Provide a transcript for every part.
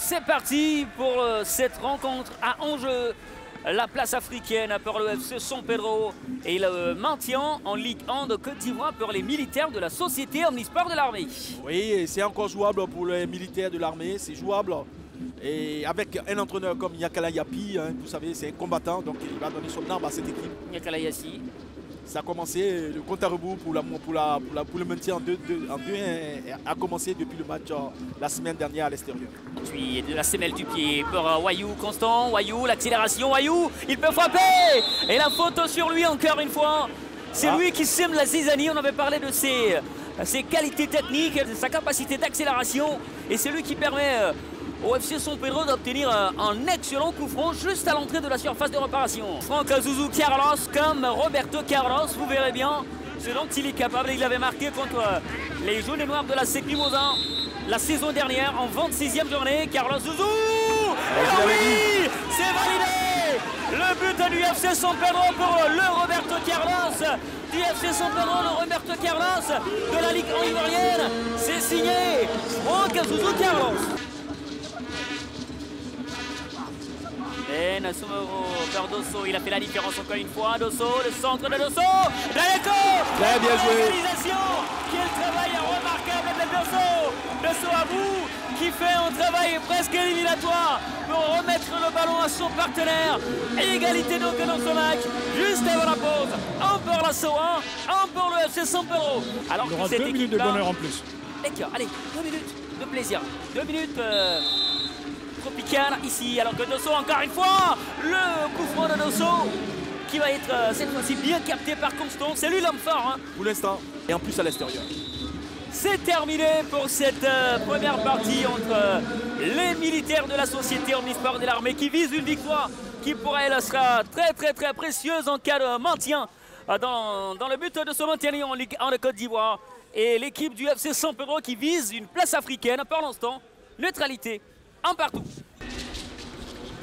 C'est parti pour cette rencontre à enjeu. La place africaine pour le FC San Pedro et le maintien en Ligue 1 de Côte d'Ivoire pour les militaires de la société omnisport de l'armée. Oui, c'est encore jouable pour les militaires de l'armée, c'est jouable. Et avec un entraîneur comme Yakala Yapi, hein, vous savez, c'est un combattant, donc il va donner son arme à cette équipe. Yakala Yassi. Ça a commencé, le compte à rebours pour le maintien en 2-1 a commencé depuis le match la semaine dernière à l'extérieur. Puis de la semelle du pied pour Wayou, Constant, Wayou, l'accélération, Wayou, il peut frapper. Et la faute sur lui encore une fois. C'est lui qui sème la zizanie, on avait parlé de ses qualités techniques, de sa capacité d'accélération. Et c'est lui qui permet au FC San Pedro d'obtenir un excellent coup franc juste à l'entrée de la surface de réparation. Franck Zouzou Carlos comme Roberto Carlos, vous verrez bien ce dont il est capable. Il avait marqué contre les jaunes et noirs de la SEC Mimousin la saison dernière en 26e journée. Carlos Zouzou, oui, c'est validé. Le but du FC San Pedro pour le Roberto Carlos. Du FC San Pedro, le Roberto Carlos de la Ligue 1 ivoirienne. C'est signé Franck Zouzou Carlos. Et Nasumoro vers Dosso, il a fait la différence encore une fois. Dosso, le centre de Dosso. Daleko, très bien joué. L'organisation, quel travail remarquable de Dosso. Dosso à bout, qui fait un travail presque éliminatoire pour remettre le ballon à son partenaire. Égalité donc dans ce match, juste avant la pause. Un pour la SOA, un pour le FC San Pedro. Alors il y aura 2 minutes de bonheur en plus. D'accord, allez, 2 minutes de plaisir. 2 minutes tropical ici, alors que Dosso encore une fois, le coup franc de Dosso qui va être cette fois-ci bien capté par Constant. C'est lui l'homme fort hein. Pour l'instant, et en plus à l'extérieur. C'est terminé pour cette première partie entre les militaires de la société omnisport de l'armée qui visent une victoire qui pour elle sera très précieuse en cas de maintien dans le but de se maintenir en Ligue 1 de Côte d'Ivoire, et l'équipe du FC San Pedro qui vise une place africaine pour l'instant, neutralité. Un partout.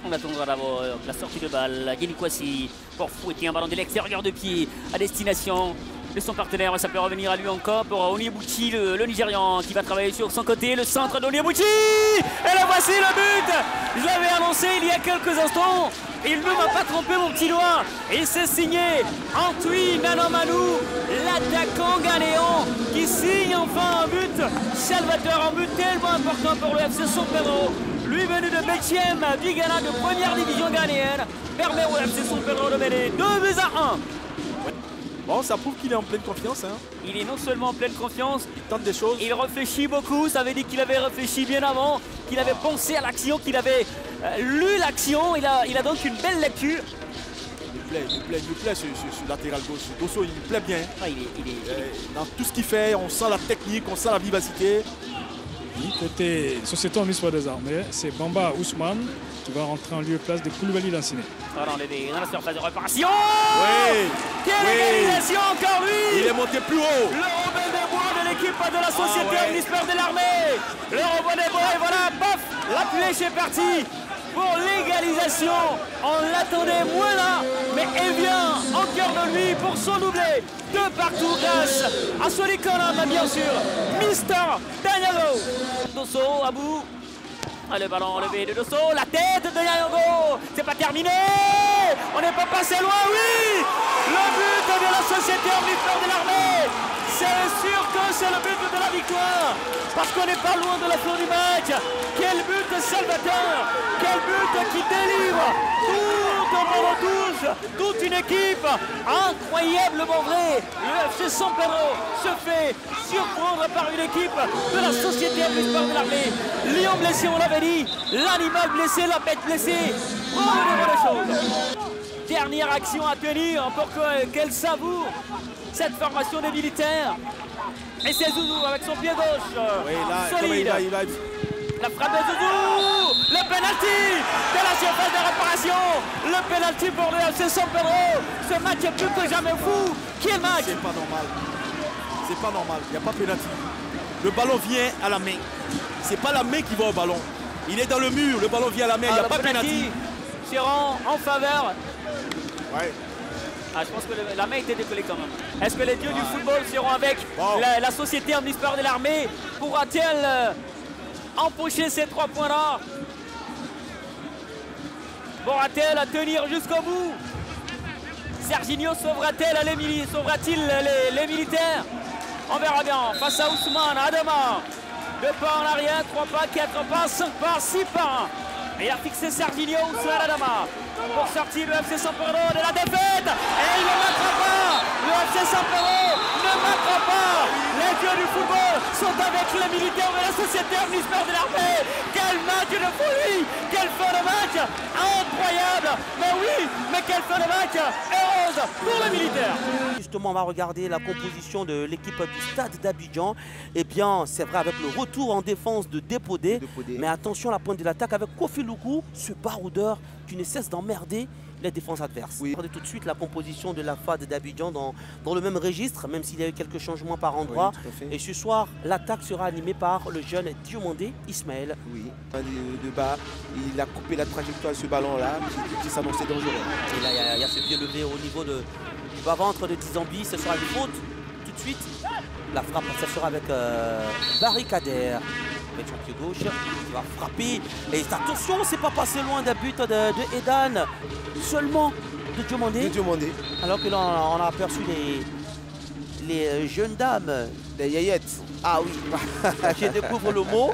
On attendra d'abord la sortie de balle. Guéni Kwasi pour fouetter un ballon de l'extérieur de pied à destination de son partenaire. Ça peut revenir à lui encore pour Onyebouchi, le Nigérian qui va travailler sur son côté. Le centre d'Onyebouchi. Et là voici le but. Je l'avais annoncé il y a quelques instants. Il ne m'a pas trompé mon petit doigt. Et c'est signé Antwi Nanomanou, l'attaquant ghanéen qui signe enfin un but. Salvateur, un but tellement important pour le FC San Pedro. Lui venu de Betchem, du Ghana de première division ghanéenne, permet au FC San Pedro de mener 2-1. Bon, ça prouve qu'il est en pleine confiance. Hein. Il est non seulement en pleine confiance, il tente des choses. Il réfléchit beaucoup. Ça veut dire qu'il avait réfléchi bien avant, qu'il avait pensé à l'action, qu'il avait lu l'action. Il a donc une belle lecture. Il me plaît ce latéral gauche. Dosso, il me plaît bien. Ah, dans tout ce qu'il fait, on sent la technique, on sent la vivacité. Côté Société Omnisport des Armées, c'est Bamba Ousmane qui va rentrer en lieu et place de Koulibaly Lanciné. Dans la surface de réparation. Oui. Quelle égalisation encore lui. Il est monté plus haut. Le Robin des Bois de l'équipe de la Société Omnisport de l'armée. Le Robin des Bois, et voilà, paf, la flèche est partie pour l'égalisation. On l'attendait moins là, mais elle vient en cœur de lui pour son doublé. De partout grâce à son économe, bien sûr, Mister Danielo. Dosso à bout. Le ballon enlevé de Dosso, la tête de Danielo. C'est pas terminé. On n'est pas passé loin, oui. Le but de la Société Omnisport de l'armée. C'est sûr que c'est le but de la victoire, parce qu'on n'est pas loin de la fin du match. Quel but salvateur, quel but qui délivre tout un ballon touche, toute une équipe incroyablement vrai. Le FC San Pedro se fait surprendre par une équipe de la Société Omnisport de l'armée. Lion blessé, on l'avait dit, l'animal blessé, la bête blessée. Bravo des choses. Dernière action à tenir pour qu'elle savoure cette formation des militaires. Et c'est Zouzou avec son pied gauche. Oui, là, solide. il va... La frappe de Zouzou. Le penalty de la surface de réparation. Le penalty pour le FC San Pedro. Ce match est plus que jamais fou. Quel match. C'est pas normal. C'est pas normal. Il n'y a pas penalty. Le ballon vient à la main. C'est pas la main qui va au ballon. Il est dans le mur. Le ballon vient à la main. Il n'y a pas penalty. C'est en faveur. Ouais. Ah, je pense que la main était décollée quand même. Est-ce que les dieux du football seront avec la Société Omnisport de l'armée? Pourra-t-elle empocher ces 3 points-là? Pourra-t-elle tenir jusqu'au bout? Serginho sauvera-t-il les militaires? On verra bien. Face à Ousmane, Adama. 2 pas en arrière, 3 pas, 4 pas, 5 pas, 6 pas. Et il a fixé Serginho, Ousmane Adama. Pour sortir le FC San Pedro de la défaite. Et il ne marquera pas. Le FC San Pedro ne marquera pas. Les dieux du football sont avec les militaires de la Société Omnisport de l'Armée. Quel match de folie. Quelle fin de match incroyable. Mais oui, mais quelle fin de match heureuse pour les militaires. Justement, on va regarder la composition de l'équipe du Stade d'Abidjan. Eh bien, c'est vrai, avec le retour en défense de Dépodé. Mais attention à la pointe de l'attaque avec Kofi Luku, ce baroudeur qui ne cesse d'emmerder les défenses adverses. Oui. Regardez tout de suite la composition de la FAD d'Abidjan dans le même registre, même s'il y a eu quelques changements par endroit. Oui, et ce soir, l'attaque sera animée par le jeune Diomandé Ismaël. Oui, de bas, il a coupé la trajectoire de ce ballon-là qui s'annonçait dangereux. Et là, il y a ce pied levé au niveau du bas-ventre de Dizambi. Ce sera une faute tout de suite. La frappe, ça sera avec Barikader. Avec son pied gauche, qui va frapper. Et attention, c'est pas passé loin d'un but de Edan. Seulement de Diomandé. Alors que là, on a aperçu les jeunes dames. Les yayettes. Ah oui, je découvre le mot.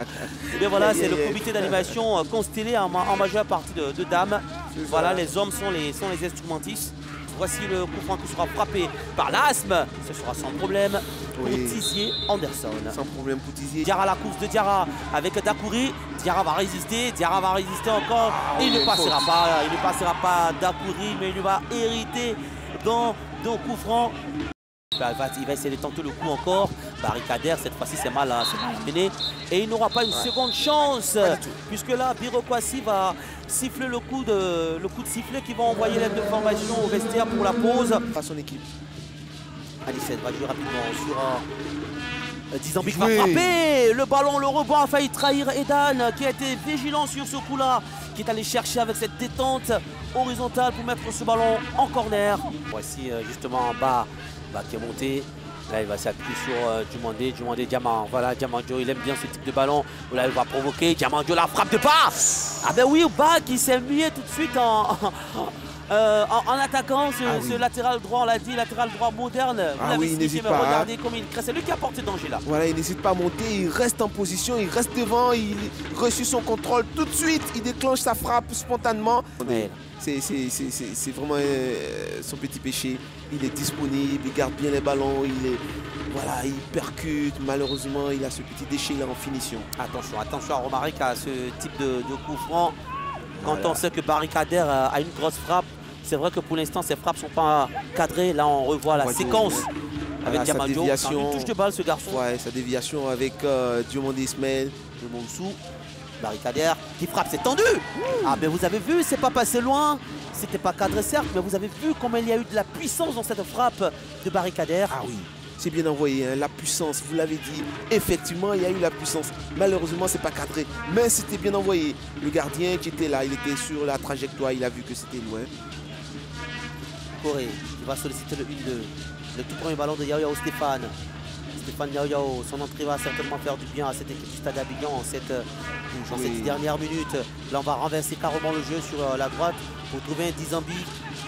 Mais voilà, c'est le comité d'animation constellé en majeure partie de dames. Voilà, les hommes sont les instrumentistes. Voici le coup franc qui sera frappé par l'asthme. Ce sera sans problème pour Tizier Anderson. Sans problème pour Tizier. Diarra, la course de Diarra avec Dakouri. Diarra va résister. Diarra va résister encore. Et il ne passera pas. Il ne passera pas Dakouri, mais il va hériter dans coup franc. Il va essayer de tenter le coup encore. Barikader, cette fois-ci, c'est mal enchaîné. Et il n'aura pas une seconde chance. Puisque là, Birokwasi va siffler le coup de sifflet qui va envoyer l'aide de formation au vestiaire pour la pause. Pas son équipe. Alicette va jouer rapidement sur Dizambi qui va frapper. Le ballon, le rebond a failli trahir Edan qui a été vigilant sur ce coup-là. Qui est allé chercher avec cette détente horizontale pour mettre ce ballon en corner. Voici justement en bas. Qui est monté, là il va s'appuyer sur Diomandé, Diamant, voilà Diamandjo, il aime bien ce type de ballon, là il va provoquer, Diamandjo la frappe de passe. Ah ben oui, Ba qui s'est mué tout de suite en attaquant ce latéral droit, on l'a dit, latéral droit moderne. Vous il n'hésite pas. Regardez comme il crée, c'est lui qui a porté danger là. Voilà, il n'hésite pas à monter, il reste en position, il reste devant, il reçut son contrôle tout de suite, il déclenche sa frappe spontanément. C'est vraiment son petit péché. Il est disponible, il garde bien les ballons, il percute. Malheureusement, il a ce petit déchet là en finition. Attention à Romaric à ce type de coup franc. Quand on sait que Barikader a une grosse frappe, c'est vrai que pour l'instant, ses frappes ne sont pas cadrées. Là, on revoit la séquence avec Diamandjo. Il touche de balle, ce garçon. Ouais, sa déviation avec Diomandé Ismaël, le Monsou. Barikader qui frappe, c'est tendu. Ah mais vous avez vu, c'est pas passé loin. C'était pas cadré certes, mais vous avez vu comment il y a eu de la puissance dans cette frappe de Barikader. Ah oui, c'est bien envoyé, hein, la puissance, vous l'avez dit. Effectivement, il y a eu la puissance. Malheureusement, c'est pas cadré, mais c'était bien envoyé. Le gardien qui était là, il était sur la trajectoire, il a vu que c'était loin. Corée qui va solliciter le 1-2. Le tout premier ballon de Yao Yao Stéphane. Stéphane Yao Yao, son entrée va certainement faire du bien à cette équipe du Stade d'Abidjan dans cette dernière minute. Là, on va renverser carrément le jeu sur la droite pour trouver un Dizambi.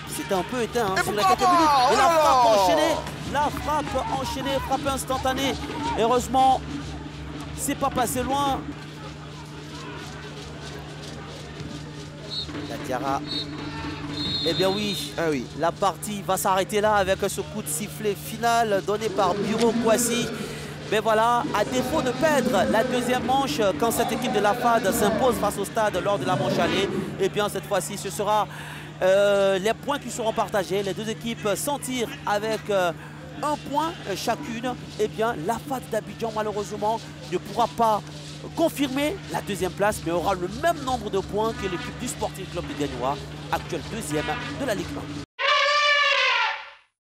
C'était un peu éteint sur les quelques minutes. Et la frappe enchaînée, frappe instantanée. Heureusement, c'est pas passé loin. La Diarra. Eh bien oui, la partie va s'arrêter là avec ce coup de sifflet final donné par Birokwasi. Mais voilà, à défaut de perdre la deuxième manche, quand cette équipe de la FAD s'impose face au Stade lors de la manche aller, eh bien cette fois-ci, ce sera les points qui seront partagés. Les deux équipes s'en tirent avec un point chacune. Eh bien, la FAD d'Abidjan, malheureusement, ne pourra pas confirmer la deuxième place, mais aura le même nombre de points que l'équipe du Sporting Club de Gagnoa, actuel deuxième de la Ligue 1.